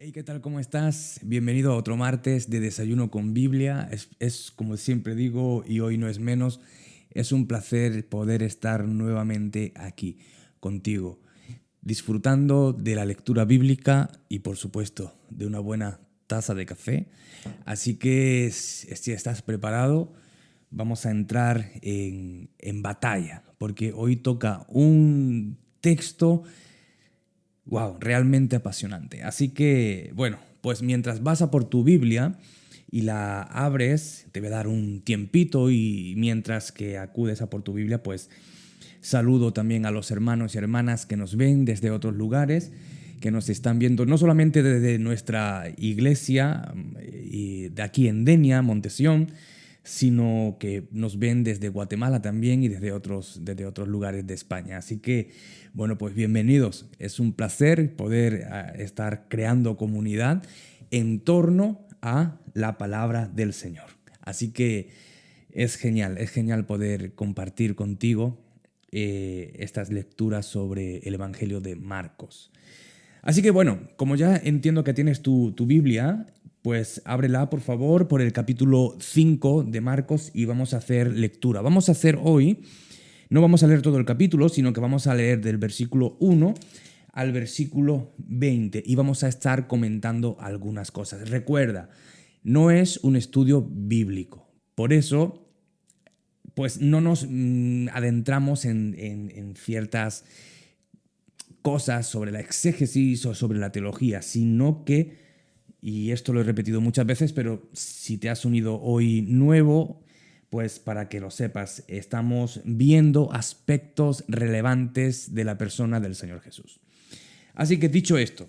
Hey, ¿qué tal? ¿Cómo estás? Bienvenido a otro martes de Desayuno con Biblia. Es como siempre digo, y hoy no es menos, es un placer poder estar nuevamente aquí contigo, disfrutando de la lectura bíblica y por supuesto de una buena taza de café. Así que si estás preparado, vamos a entrar en batalla, porque hoy toca un texto. Wow, realmente apasionante. Así que, bueno, pues mientras vas a por tu Biblia y la abres, te voy a dar un tiempito y mientras que acudes a por tu Biblia, pues saludo también a los hermanos y hermanas que nos ven desde otros lugares, que nos están viendo no solamente desde nuestra iglesia y de aquí en Denia, Montesión, sino que nos ven desde Guatemala también y desde otros lugares de España. Así que, bueno, pues bienvenidos. Es un placer poder estar creando comunidad en torno a la palabra del Señor. Así que es genial poder compartir contigo estas lecturas sobre el Evangelio de Marcos. Así que bueno, como ya entiendo que tienes tu Biblia, pues ábrela por favor por el capítulo 5 de Marcos y vamos a hacer lectura. Vamos a hacer hoy, no vamos a leer todo el capítulo, sino que vamos a leer del versículo 1 al versículo 20 y vamos a estar comentando algunas cosas. Recuerda, no es un estudio bíblico, por eso pues no nos adentramos en ciertas cosas sobre la exégesis o sobre la teología, sino que, y esto lo he repetido muchas veces, pero si te has unido hoy nuevo, pues para que lo sepas, estamos viendo aspectos relevantes de la persona del Señor Jesús. Así que dicho esto,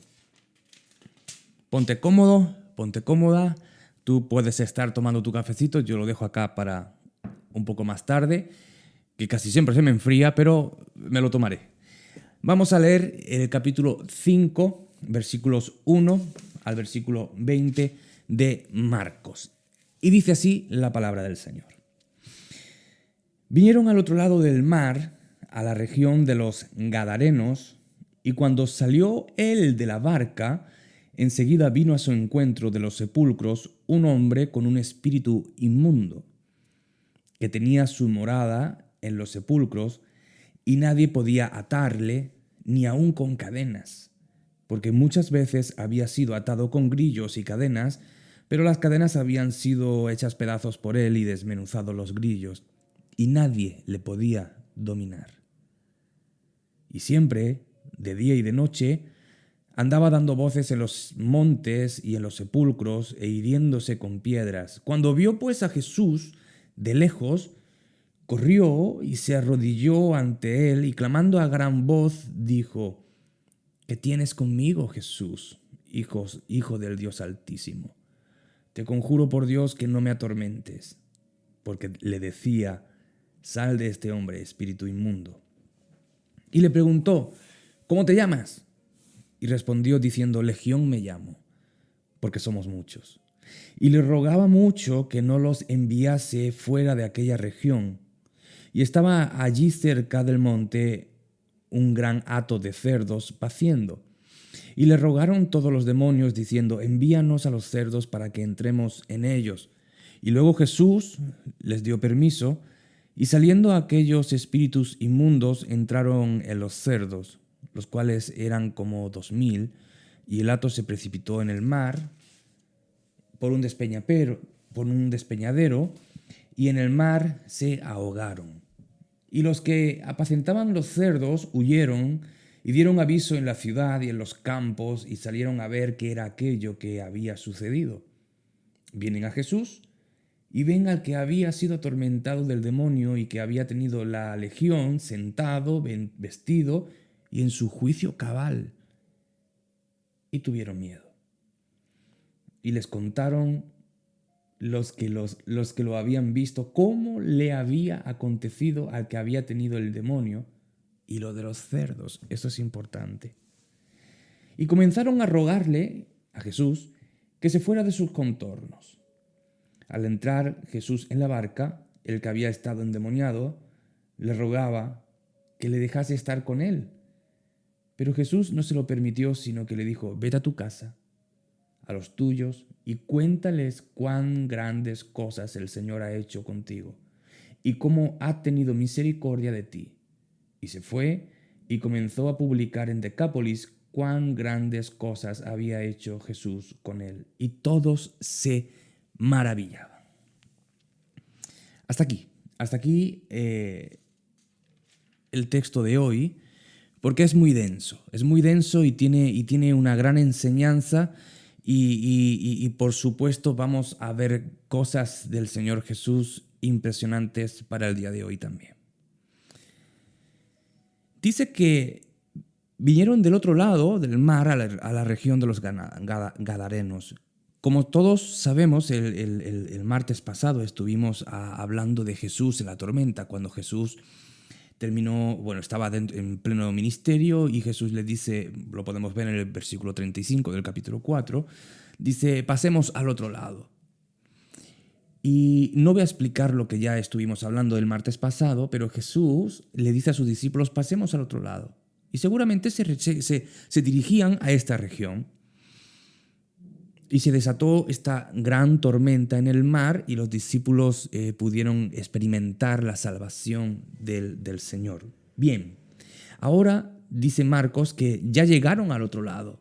ponte cómodo, ponte cómoda, tú puedes estar tomando tu cafecito, yo lo dejo acá para un poco más tarde, que casi siempre se me enfría, pero me lo tomaré. Vamos a leer el capítulo 5, versículos 1 al versículo 20 de Marcos. Y dice así la palabra del Señor. Vinieron al otro lado del mar, a la región de los Gadarenos, y cuando salió él de la barca, enseguida vino a su encuentro de los sepulcros un hombre con un espíritu inmundo, que tenía su morada en los sepulcros, y nadie podía atarle, ni aun con cadenas, porque muchas veces había sido atado con grillos y cadenas, pero las cadenas habían sido hechas pedazos por él y desmenuzados los grillos, y nadie le podía dominar. Y siempre, de día y de noche, andaba dando voces en los montes y en los sepulcros e hiriéndose con piedras. Cuando vio pues a Jesús de lejos, corrió y se arrodilló ante él y clamando a gran voz dijo: ¿Qué tienes conmigo, Jesús, hijo del Dios Altísimo? Te conjuro por Dios que no me atormentes. Porque le decía: sal de este hombre, espíritu inmundo. Y le preguntó: ¿cómo te llamas? Y respondió diciendo: Legión me llamo, porque somos muchos. Y le rogaba mucho que no los enviase fuera de aquella región. Y estaba allí cerca del monte un gran hato de cerdos paciendo. Y le rogaron todos los demonios, diciendo: envíanos a los cerdos para que entremos en ellos. Y luego Jesús les dio permiso, y saliendo aquellos espíritus inmundos entraron en los cerdos, los cuales eran como 2000, y el hato se precipitó en el mar por un despeñadero, y en el mar se ahogaron. Y los que apacentaban los cerdos huyeron y dieron aviso en la ciudad y en los campos y salieron a ver qué era aquello que había sucedido. Vienen a Jesús y ven al que había sido atormentado del demonio y que había tenido la legión sentado, vestido y en su juicio cabal. Y tuvieron miedo. Y les contaron los que lo habían visto, cómo le había acontecido al que había tenido el demonio, y lo de los cerdos, eso es importante. Y comenzaron a rogarle a Jesús que se fuera de sus contornos. Al entrar Jesús en la barca, el que había estado endemoniado le rogaba que le dejase estar con él. Pero Jesús no se lo permitió, sino que le dijo: vete a tu casa, a los tuyos y cuéntales cuán grandes cosas el Señor ha hecho contigo y cómo ha tenido misericordia de ti. Y se fue y comenzó a publicar en Decápolis cuán grandes cosas había hecho Jesús con él. Y todos se maravillaban. Hasta aquí el texto de hoy, porque es muy denso y tiene una gran enseñanza y por supuesto vamos a ver cosas del Señor Jesús impresionantes para el día de hoy también. Dice que vinieron del otro lado del mar a la región de los Gadarenos. Como todos sabemos, el martes pasado estuvimos hablando de Jesús en la tormenta, cuando Jesús estaba en pleno ministerio y Jesús le dice, lo podemos ver en el versículo 35 del capítulo 4, dice, pasemos al otro lado. Y no voy a explicar lo que ya estuvimos hablando el martes pasado, pero Jesús le dice a sus discípulos, pasemos al otro lado. Y seguramente se dirigían a esta región. Y se desató esta gran tormenta en el mar y los discípulos pudieron experimentar la salvación del Señor. Bien, ahora dice Marcos que ya llegaron al otro lado,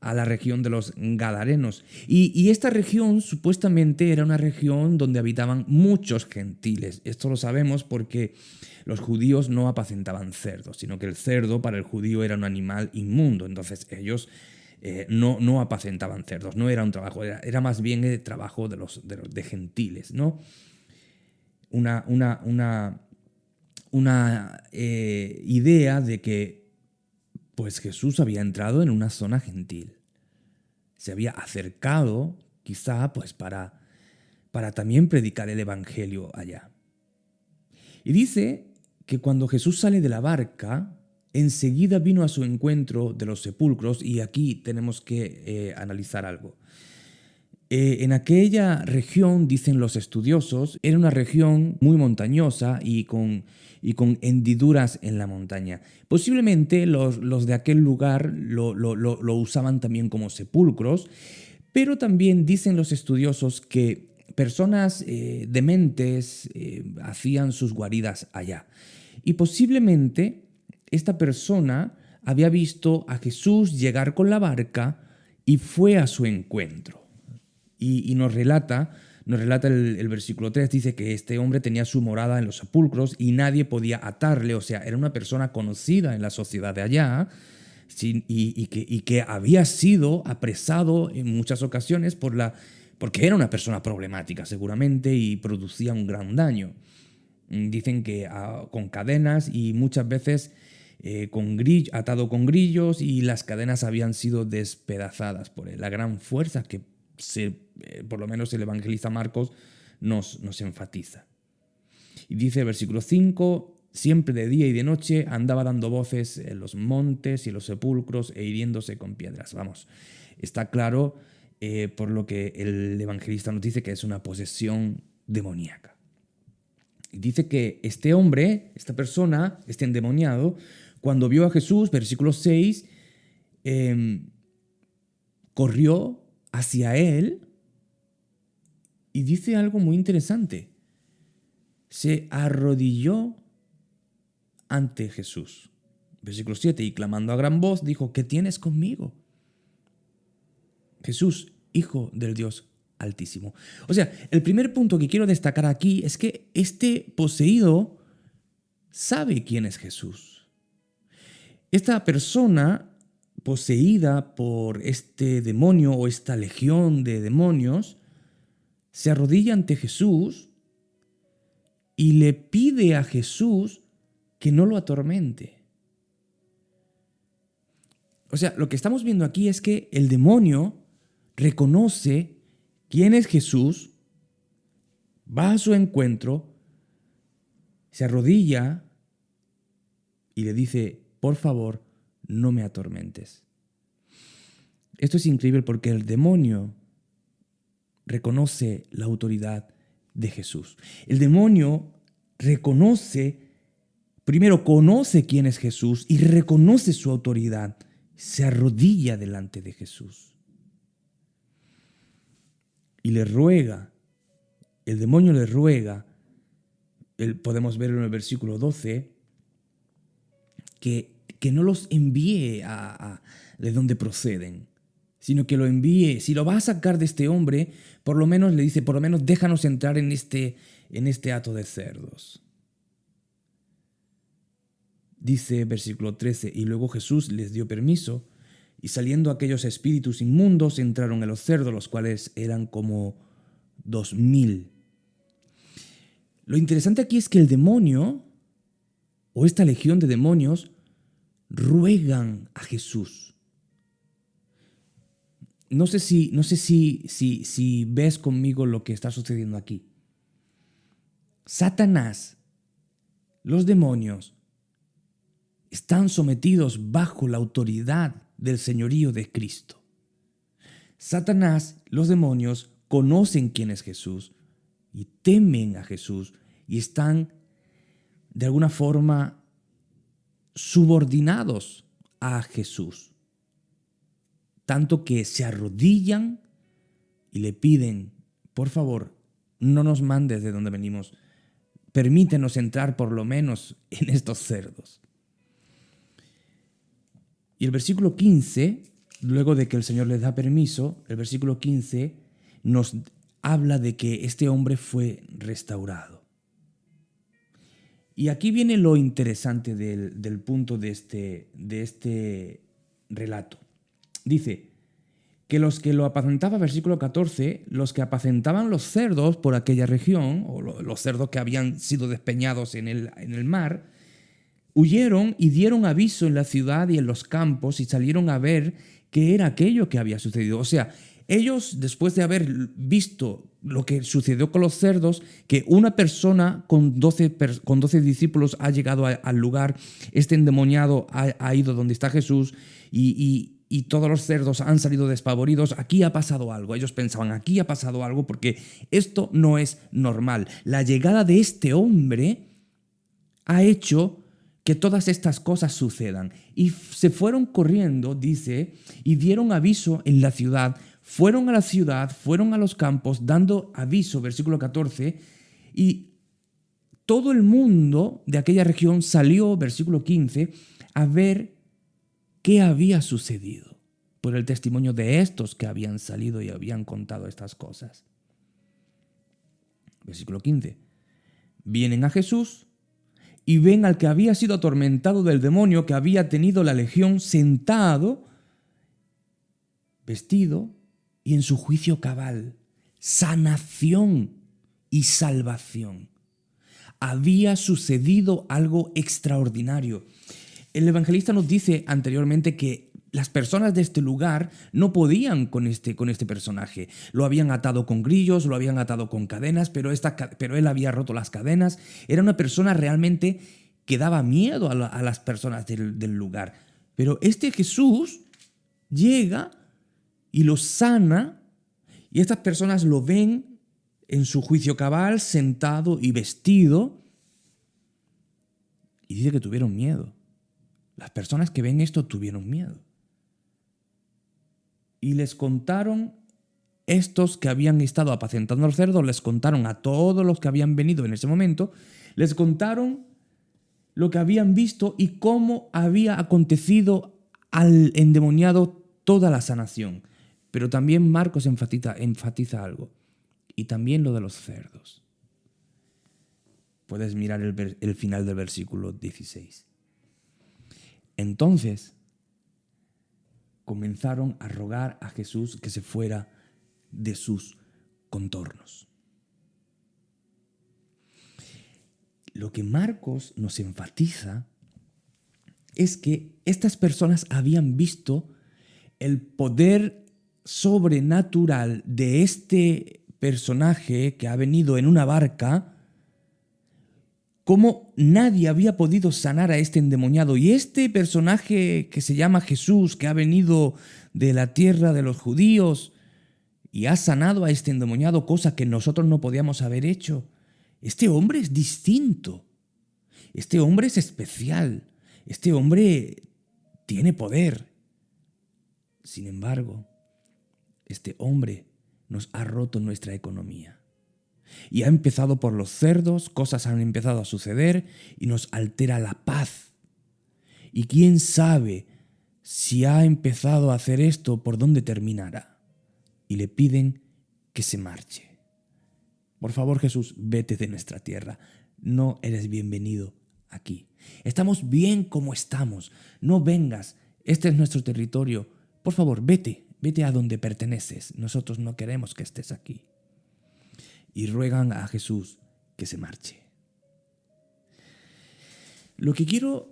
a la región de los Gadarenos. Y esta región supuestamente era una región donde habitaban muchos gentiles. Esto lo sabemos porque los judíos no apacentaban cerdos, sino que el cerdo para el judío era un animal inmundo. Entonces ellos no apacentaban cerdos, no era un trabajo, era más bien el trabajo de gentiles, ¿no? Una idea de que pues Jesús había entrado en una zona gentil. Se había acercado quizá pues para también predicar el evangelio allá. Y dice que cuando Jesús sale de la barca, enseguida vino a su encuentro de los sepulcros, y aquí tenemos que analizar algo. En aquella región, dicen los estudiosos, era una región muy montañosa y con hendiduras en la montaña. Posiblemente los de aquel lugar lo usaban también como sepulcros, pero también dicen los estudiosos que personas dementes hacían sus guaridas allá. Y posiblemente esta persona había visto a Jesús llegar con la barca y fue a su encuentro. Y nos relata el versículo 3, dice que este hombre tenía su morada en los sepulcros y nadie podía atarle, o sea, era una persona conocida en la sociedad de allá y que había sido apresado en muchas ocasiones porque era una persona problemática seguramente y producía un gran daño. Dicen que con cadenas y muchas veces atado con grillos, y las cadenas habían sido despedazadas por él. La gran fuerza que por lo menos el evangelista Marcos nos enfatiza. Y dice el versículo 5, siempre de día y de noche andaba dando voces en los montes y en los sepulcros e hiriéndose con piedras. Vamos, está claro por lo que el evangelista nos dice que es una posesión demoníaca. Y dice que este hombre, esta persona, este endemoniado, cuando vio a Jesús, versículo 6, corrió hacia él y dice algo muy interesante. Se arrodilló ante Jesús. Versículo 7, y clamando a gran voz dijo, ¿qué tienes conmigo? Jesús, Hijo del Dios Altísimo. O sea, el primer punto que quiero destacar aquí es que este poseído sabe quién es Jesús. Esta persona poseída por este demonio o esta legión de demonios se arrodilla ante Jesús y le pide a Jesús que no lo atormente. O sea, lo que estamos viendo aquí es que el demonio reconoce quién es Jesús, va a su encuentro, se arrodilla y le dice, por favor, no me atormentes. Esto es increíble porque el demonio reconoce la autoridad de Jesús. El demonio primero conoce quién es Jesús y reconoce su autoridad. Se arrodilla delante de Jesús. y le ruega, el demonio le ruega, podemos verlo en el versículo 12, que no los envíe de donde proceden, sino que lo envíe. Si lo va a sacar de este hombre, por lo menos le dice, por lo menos déjanos entrar en este hato de cerdos. Dice versículo 13, y luego Jesús les dio permiso, y saliendo aquellos espíritus inmundos entraron en los cerdos, los cuales eran como 2000. Lo interesante aquí es que el demonio, o esta legión de demonios, ruegan a Jesús. No sé si ves conmigo lo que está sucediendo aquí. Satanás, los demonios, están sometidos bajo la autoridad del señorío de Cristo. Satanás, los demonios, conocen quién es Jesús y temen a Jesús y están de alguna forma subordinados a Jesús. Tanto que se arrodillan y le piden, por favor, no nos mandes de donde venimos, permítenos entrar por lo menos en estos cerdos. Y el versículo 15, luego de que el Señor les da permiso, el versículo 15 nos habla de que este hombre fue restaurado. Y aquí viene lo interesante del punto de este relato. Dice que los que lo apacentaban, versículo 14, los que apacentaban los cerdos por aquella región, o los cerdos que habían sido despeñados en el mar, huyeron y dieron aviso en la ciudad y en los campos y salieron a ver qué era aquello que había sucedido. O sea, ellos, después de haber visto lo que sucedió con los cerdos, que una persona con 12 discípulos ha llegado al lugar, este endemoniado ha ido donde está Jesús y todos los cerdos han salido despavoridos, aquí ha pasado algo. Ellos pensaban, aquí ha pasado algo porque esto no es normal. La llegada de este hombre ha hecho que todas estas cosas sucedan. Y se fueron corriendo, dice, y dieron aviso en la ciudad. Fueron a la ciudad, fueron a los campos, dando aviso, versículo 14, y todo el mundo de aquella región salió, versículo 15, a ver qué había sucedido por el testimonio de estos que habían salido y habían contado estas cosas. Versículo 15. Vienen a Jesús y ven al que había sido atormentado del demonio, que había tenido la legión, sentado, vestido y en su juicio cabal. Sanación y salvación. Había sucedido algo extraordinario. El evangelista nos dice anteriormente que las personas de este lugar no podían con este personaje. Lo habían atado con grillos, lo habían atado con cadenas, pero él había roto las cadenas. Era una persona realmente que daba miedo a las personas del lugar. Pero este Jesús llega y lo sana, y estas personas lo ven en su juicio cabal, sentado y vestido, y dice que tuvieron miedo. Las personas que ven esto tuvieron miedo. Y les contaron, estos que habían estado apacentando al cerdo, les contaron a todos los que habían venido en ese momento, les contaron lo que habían visto y cómo había acontecido al endemoniado toda la sanación. Pero también Marcos enfatiza algo, y también lo de los cerdos. Puedes mirar el final del versículo 16. Entonces comenzaron a rogar a Jesús que se fuera de sus contornos. Lo que Marcos nos enfatiza es que estas personas habían visto el poder sobrenatural de este personaje que ha venido en una barca, cómo nadie había podido sanar a este endemoniado. Y este personaje que se llama Jesús, que ha venido de la tierra de los judíos y ha sanado a este endemoniado, cosa que nosotros no podíamos haber hecho. Este hombre es distinto. Este hombre es especial. Este hombre tiene poder. Sin embargo, este hombre nos ha roto nuestra economía. Y ha empezado por los cerdos, cosas han empezado a suceder y nos altera la paz. Y quién sabe si ha empezado a hacer esto, por dónde terminará. Y le piden que se marche. Por favor, Jesús, vete de nuestra tierra. No eres bienvenido aquí. Estamos bien como estamos. No vengas. Este es nuestro territorio. Por favor, vete a donde perteneces. Nosotros no queremos que estés aquí. Y ruegan a Jesús que se marche. Lo que quiero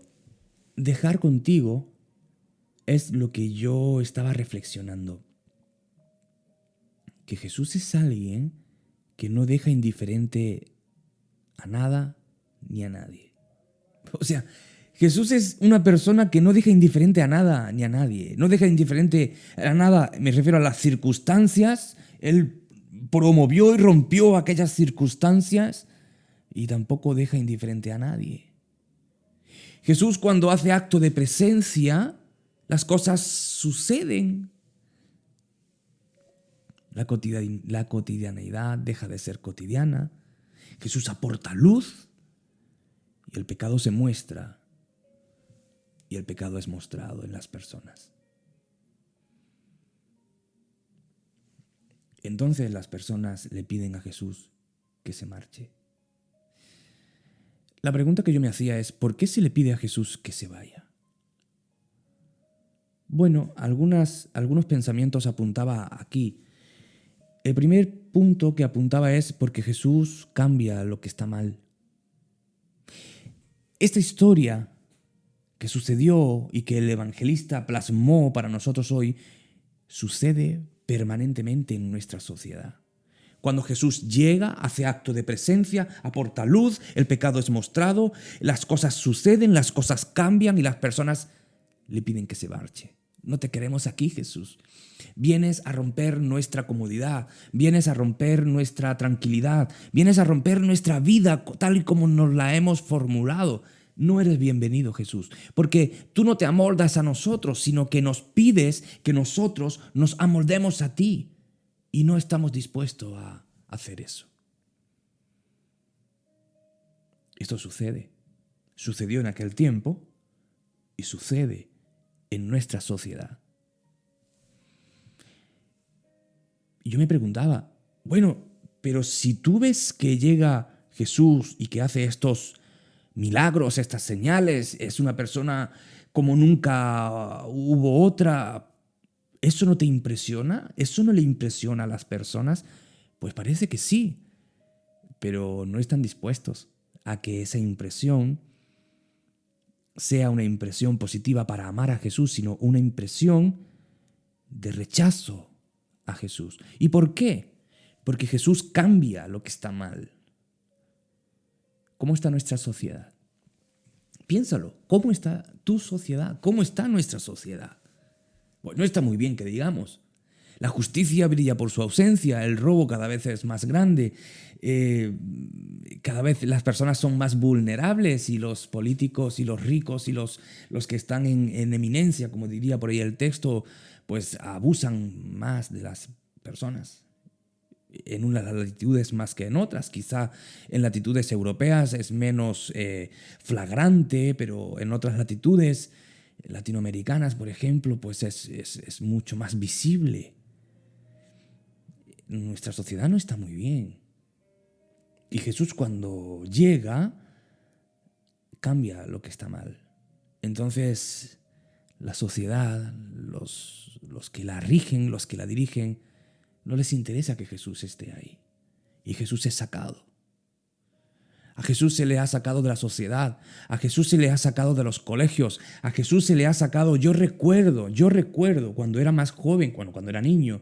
dejar contigo es lo que yo estaba reflexionando. Que Jesús es alguien que no deja indiferente a nada ni a nadie. O sea, Jesús es una persona que no deja indiferente a nada ni a nadie. No deja indiferente a nada, me refiero a las circunstancias. Él promovió y rompió aquellas circunstancias y tampoco deja indiferente a nadie. Jesús, cuando hace acto de presencia, las cosas suceden. La cotidianeidad deja de ser cotidiana. Jesús aporta luz y el pecado se muestra y el pecado es mostrado en las personas. Entonces las personas le piden a Jesús que se marche. La pregunta que yo me hacía es, ¿por qué se le pide a Jesús que se vaya? Bueno, algunos pensamientos apuntaba aquí. El primer punto que apuntaba es porque Jesús cambia lo que está mal. Esta historia que sucedió y que el evangelista plasmó para nosotros hoy, sucede permanentemente en nuestra sociedad. Cuando Jesús llega, hace acto de presencia, aporta luz, el pecado es mostrado, las cosas suceden, las cosas cambian y las personas le piden que se marche. No te queremos aquí, Jesús. Vienes a romper nuestra comodidad, vienes a romper nuestra tranquilidad, vienes a romper nuestra vida tal y como nos la hemos formulado. No eres bienvenido, Jesús, porque tú no te amoldas a nosotros, sino que nos pides que nosotros nos amoldemos a ti y no estamos dispuestos a hacer eso. Esto sucedió en aquel tiempo y sucede en nuestra sociedad. Y yo me preguntaba, bueno, pero si tú ves que llega Jesús y que hace estos milagros, estas señales, es una persona como nunca hubo otra, ¿eso no te impresiona? ¿Eso no le impresiona a las personas? Pues parece que sí, pero no están dispuestos a que esa impresión sea una impresión positiva para amar a Jesús, sino una impresión de rechazo a Jesús. ¿Y por qué? Porque Jesús cambia lo que está mal. ¿Cómo está nuestra sociedad? Piénsalo, ¿cómo está tu sociedad? ¿Cómo está nuestra sociedad? Pues no está muy bien, que digamos. La justicia brilla por su ausencia, el robo cada vez es más grande, cada vez las personas son más vulnerables y los políticos y los ricos y los que están en eminencia, como diría por ahí el texto, pues abusan más de las personas. En unas latitudes más que en otras, quizá en latitudes europeas es menos flagrante, pero en otras latitudes latinoamericanas, por ejemplo, pues es mucho más visible. Nuestra sociedad no está muy bien. Y Jesús, cuando llega, cambia lo que está mal. Entonces, la sociedad, los que la rigen, los que la dirigen, no les interesa que Jesús esté ahí. Y Jesús es sacado. A Jesús se le ha sacado de la sociedad, a Jesús se le ha sacado de los colegios, a Jesús se le ha sacado, yo recuerdo cuando era más joven, cuando era niño,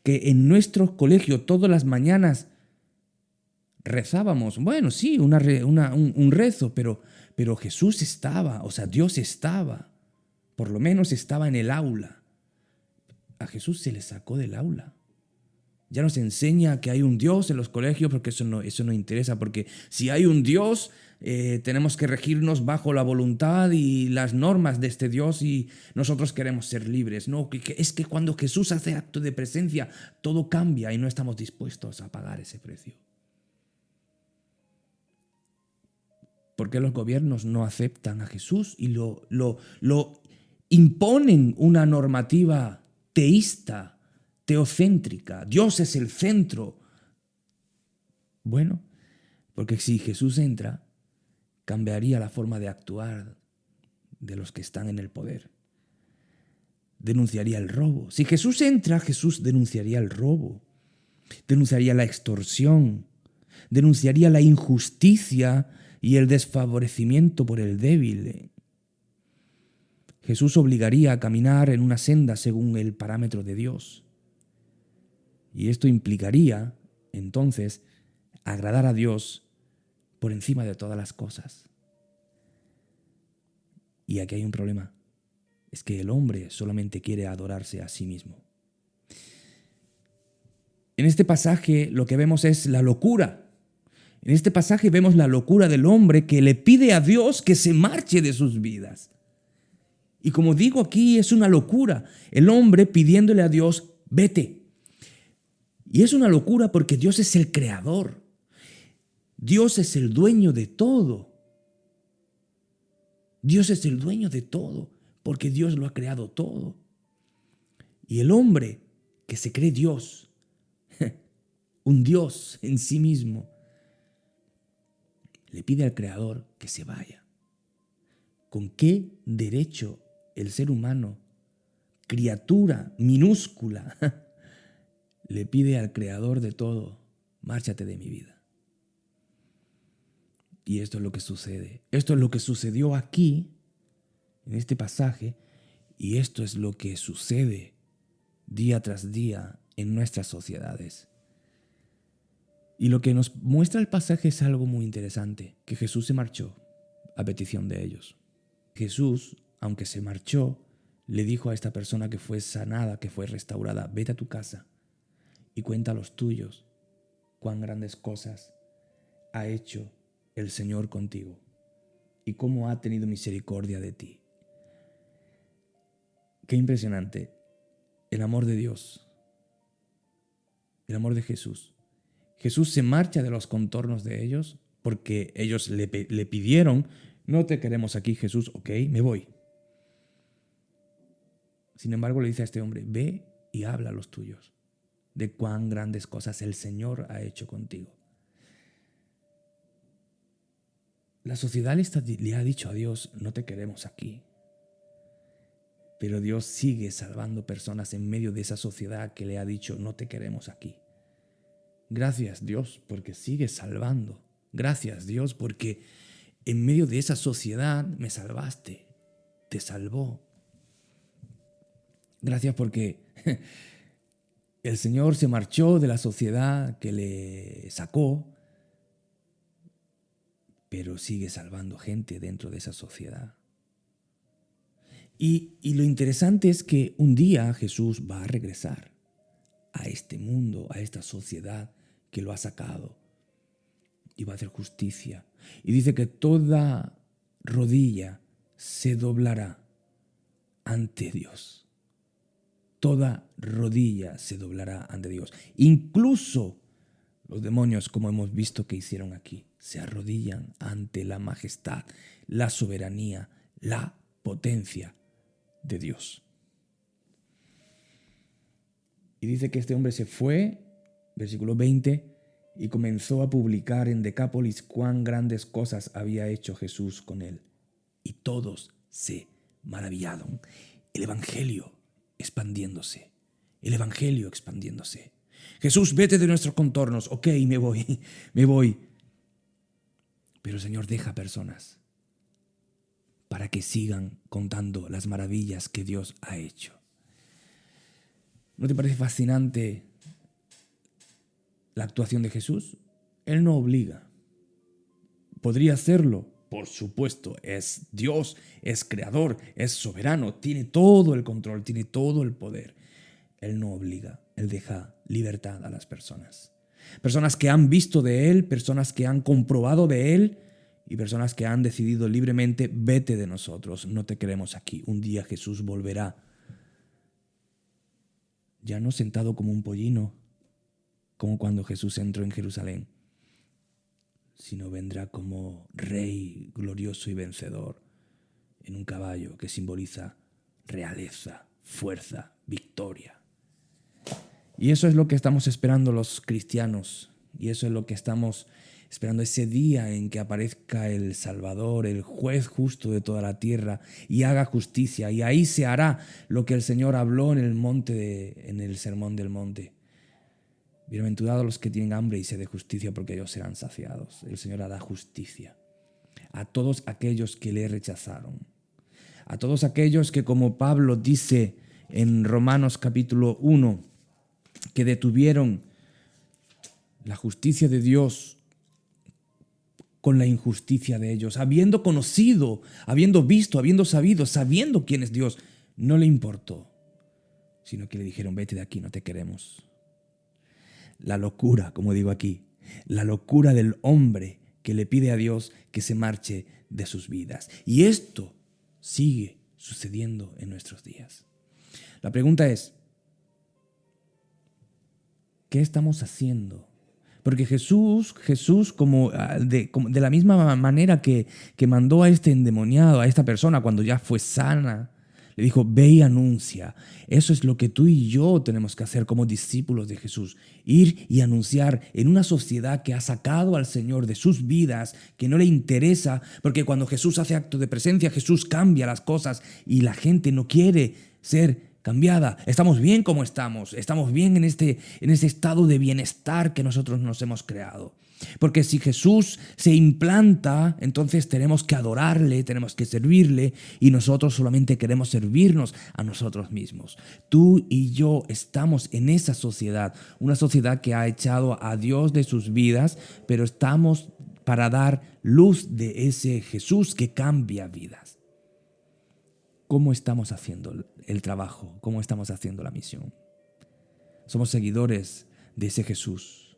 que en nuestro colegio todas las mañanas rezábamos, bueno, sí, un rezo, pero Jesús estaba, o sea, Dios estaba, por lo menos estaba en el aula. A Jesús se le sacó del aula. Ya nos enseña que hay un Dios en los colegios, porque eso no interesa, porque si hay un Dios, tenemos que regirnos bajo la voluntad y las normas de este Dios y nosotros queremos ser libres. No, es que cuando Jesús hace acto de presencia, todo cambia y no estamos dispuestos a pagar ese precio. ¿Por qué los gobiernos no aceptan a Jesús y lo imponen una normativa teísta, teocéntrica? Dios es el centro. Bueno, porque si Jesús entra, cambiaría la forma de actuar de los que están en el poder. Denunciaría el robo. Si Jesús entra, Jesús denunciaría el robo, denunciaría la extorsión, denunciaría la injusticia y el desfavorecimiento por el débil. Jesús obligaría a caminar en una senda según el parámetro de Dios. Y esto implicaría, entonces, agradar a Dios por encima de todas las cosas. Y aquí hay un problema. Es que el hombre solamente quiere adorarse a sí mismo. En este pasaje lo que vemos es la locura. En este pasaje vemos la locura del hombre que le pide a Dios que se marche de sus vidas. Y como digo aquí, es una locura. El hombre pidiéndole a Dios, vete. Y es una locura porque Dios es el creador. Dios es el dueño de todo. Dios es el dueño de todo, porque Dios lo ha creado todo. Y el hombre que se cree Dios, un Dios en sí mismo, le pide al Creador que se vaya. ¿Con qué derecho el ser humano, criatura minúscula, le pide al Creador de todo, márchate de mi vida? Y esto es lo que sucede. Esto es lo que sucedió aquí, en este pasaje, y esto es lo que sucede día tras día en nuestras sociedades. Y lo que nos muestra el pasaje es algo muy interesante, que Jesús se marchó a petición de ellos. Jesús, aunque se marchó, le dijo a esta persona que fue sanada, que fue restaurada, vete a tu casa y cuenta a los tuyos cuán grandes cosas ha hecho el Señor contigo y cómo ha tenido misericordia de ti. Qué impresionante el amor de Dios, el amor de Jesús. Jesús se marcha de los contornos de ellos porque ellos le pidieron, no te queremos aquí, Jesús, ok, me voy. Sin embargo, le dice a este hombre, ve y habla a los tuyos de cuán grandes cosas el Señor ha hecho contigo. La sociedad le ha dicho a Dios, no te queremos aquí. Pero Dios sigue salvando personas en medio de esa sociedad que le ha dicho, no te queremos aquí. Gracias Dios porque sigues salvando. Gracias Dios porque en medio de esa sociedad me salvaste, te salvó. Gracias porque el Señor se marchó de la sociedad que le sacó, pero sigue salvando gente dentro de esa sociedad. Y lo interesante es que un día Jesús va a regresar a este mundo, a esta sociedad que lo ha sacado, y va a hacer justicia. Y dice que toda rodilla se doblará ante Dios. Toda rodilla se doblará ante Dios. Incluso los demonios, como hemos visto que hicieron aquí, se arrodillan ante la majestad, la soberanía, la potencia de Dios. Y dice que este hombre se fue, versículo 20, y comenzó a publicar en Decápolis cuán grandes cosas había hecho Jesús con él. Y todos se maravillaron. El evangelio expandiéndose. El evangelio expandiéndose. Jesús, vete de nuestros contornos. Ok, me voy. Pero el Señor deja personas para que sigan contando las maravillas que Dios ha hecho. ¿No te parece fascinante la actuación de Jesús? Él no obliga. ¿Podría hacerlo? Por supuesto, es Dios, es creador, es soberano, tiene todo el control, tiene todo el poder. Él no obliga, Él deja libertad a las personas. Personas que han visto de Él, personas que han comprobado de Él y personas que han decidido libremente, vete de nosotros, no te queremos aquí. Un día Jesús volverá, ya no sentado como un pollino, como cuando Jesús entró en Jerusalén, sino vendrá como rey glorioso y vencedor en un caballo que simboliza realeza, fuerza, victoria. Y eso es lo que estamos esperando los cristianos, y eso es lo que estamos esperando, ese día en que aparezca el Salvador, el juez justo de toda la tierra, y haga justicia, y ahí se hará lo que el Señor habló en el Sermón del Monte. Bienaventurados los que tienen hambre y sed de justicia, porque ellos serán saciados. El Señor hará justicia a todos aquellos que le rechazaron, a todos aquellos que, como Pablo dice en Romanos capítulo 1, que detuvieron la justicia de Dios con la injusticia de ellos, habiendo conocido, habiendo visto, habiendo sabido, sabiendo quién es Dios, no le importó, sino que le dijeron, vete de aquí, no te queremos. La locura, como digo aquí, la locura del hombre que le pide a Dios que se marche de sus vidas. Y esto sigue sucediendo en nuestros días. La pregunta es, ¿qué estamos haciendo? Porque Jesús como de la misma manera que mandó a este endemoniado, a esta persona cuando ya fue sana, le dijo, ve y anuncia. Eso es lo que tú y yo tenemos que hacer como discípulos de Jesús. Ir y anunciar en una sociedad que ha sacado al Señor de sus vidas, que no le interesa, porque cuando Jesús hace acto de presencia, Jesús cambia las cosas y la gente no quiere ser cambiada. Estamos bien como estamos bien en este estado de bienestar que nosotros nos hemos creado. Porque si Jesús se implanta, entonces tenemos que adorarle, tenemos que servirle, y nosotros solamente queremos servirnos a nosotros mismos. Tú y yo estamos en esa sociedad, una sociedad que ha echado a Dios de sus vidas, pero estamos para dar luz de ese Jesús que cambia vidas. ¿Cómo estamos haciendo el trabajo? ¿Cómo estamos haciendo la misión? Somos seguidores de ese Jesús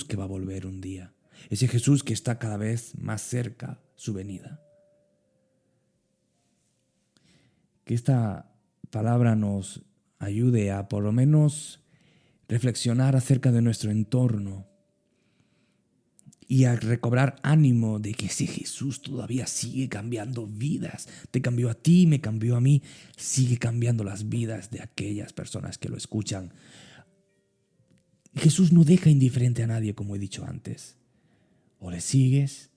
que va a volver un día, ese Jesús que está cada vez más cerca su venida. Que esta palabra nos ayude a por lo menos reflexionar acerca de nuestro entorno y a recobrar ánimo de que ese Jesús todavía sigue cambiando vidas. Te cambió a ti, me cambió a mí, sigue cambiando las vidas de aquellas personas que lo escuchan. Jesús no deja indiferente a nadie, como he dicho antes. O le sigues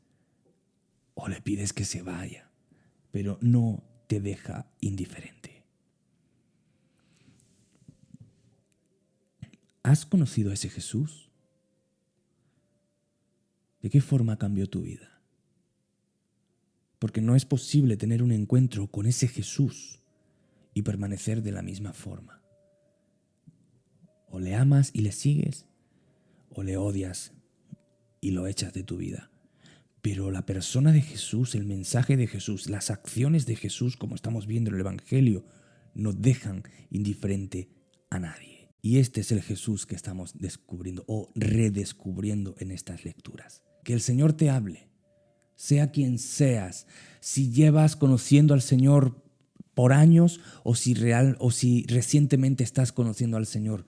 o le pides que se vaya, pero no te deja indiferente. ¿Has conocido a ese Jesús? ¿De qué forma cambió tu vida? Porque no es posible tener un encuentro con ese Jesús y permanecer de la misma forma. O le amas y le sigues, o le odias y lo echas de tu vida. Pero la persona de Jesús, el mensaje de Jesús, las acciones de Jesús, como estamos viendo en el Evangelio, no dejan indiferente a nadie. Y este es el Jesús que estamos descubriendo o redescubriendo en estas lecturas. Que el Señor te hable, sea quien seas, si llevas conociendo al Señor por años o si recientemente estás conociendo al Señor.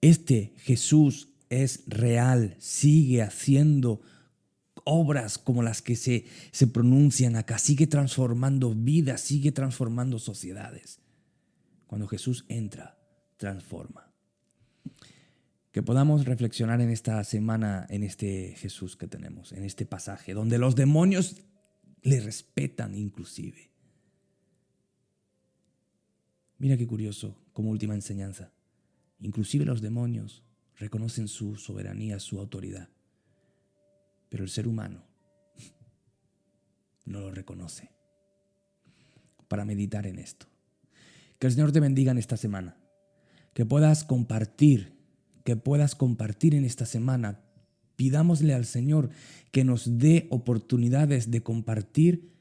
Este Jesús es real, sigue haciendo obras como las que se pronuncian acá, sigue transformando vidas, sigue transformando sociedades. Cuando Jesús entra, transforma. Que podamos reflexionar en esta semana en este Jesús que tenemos, en este pasaje, donde los demonios le respetan inclusive. Mira qué curioso, como última enseñanza. Inclusive los demonios reconocen su soberanía, su autoridad. Pero el ser humano no lo reconoce. Para meditar en esto. Que el Señor te bendiga en esta semana. Que puedas compartir en esta semana. Pidámosle al Señor que nos dé oportunidades de compartir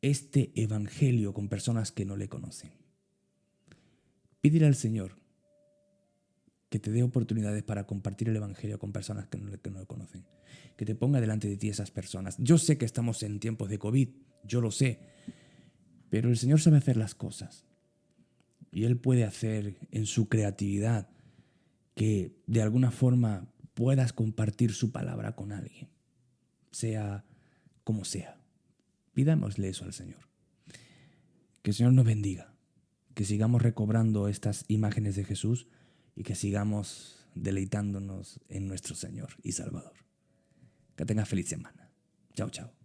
este evangelio con personas que no le conocen. Pídele al Señor que te dé oportunidades para compartir el Evangelio con personas que no lo conocen. Que te ponga delante de ti esas personas. Yo sé que estamos en tiempos de COVID, yo lo sé, pero el Señor sabe hacer las cosas. Y Él puede hacer en su creatividad que de alguna forma puedas compartir su palabra con alguien, sea como sea. Pidámosle eso al Señor. Que el Señor nos bendiga, que sigamos recobrando estas imágenes de Jesús y que sigamos deleitándonos en nuestro Señor y Salvador. Que tengas feliz semana. Chao, chao.